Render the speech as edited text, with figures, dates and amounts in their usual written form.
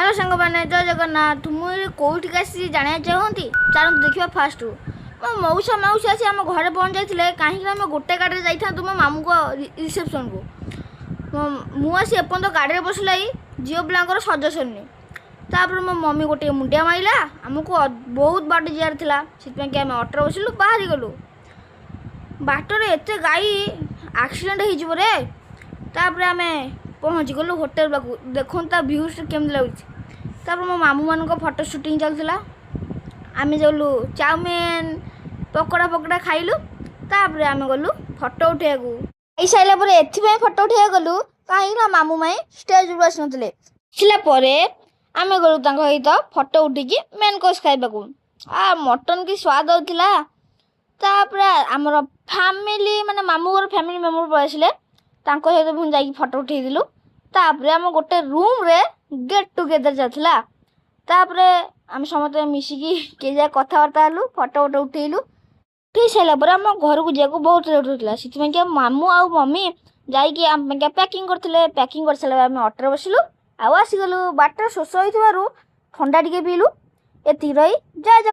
Hello सांग मैंने जय जगन्नाथ मुझे कौटिक आसी जाना चाहती चलते देखा फास्ट मो मौसा मौसी आसी आम घर पहुँच जाते कहीं आम गोटे गाड़ी जाता मो मामू को रिसेप्शन को मुझे एपर्त गाड़ी में बसला झील पिलांर सज सरनी तापर मो मम्मी गोटे मुंडिया मारिला आमको बहुत बाट जीवार था से आम अटो बसलु बाहरी गलु बाटर एत गाई आक्सीडेंट होपर आम पहुँची गलु होटेल पाक देखो भ्यूज केमी लगुच मो मामू मान फटो सुटिंग चलता आम गलु चाउमिन पकड़ा पकड़ा खाइलु तापर आम गलु फटो उठा खाई सारापर एथपाई फटो उठा गलु कहीं मामू माई स्टेज रू आस नारे आम गलु सहित फटो उठिकी मेन कोर्स खाइबा आ मटन की स्वाद होता तापर आमर फैमिली माने मामू घर फैमिली मेम्बर पलैसिले सहित पुणी जाकि फटो उठेलु तापर आम गोटे रूम रे गेट टुगेदर चलता तापर आम समस्त मिसिकी किए जाए कथबार्ता हलु फटो फटो उठेलु उठे सारापर आम घर को जाक बहुत लेट होता से मामू आ मम्मी जाकि आम पैकिंग करते पैकिंग कर सारा आम अटो बसलु आसीगलु बाटर शोष हो ठंडा टे पीलु एति रही जय।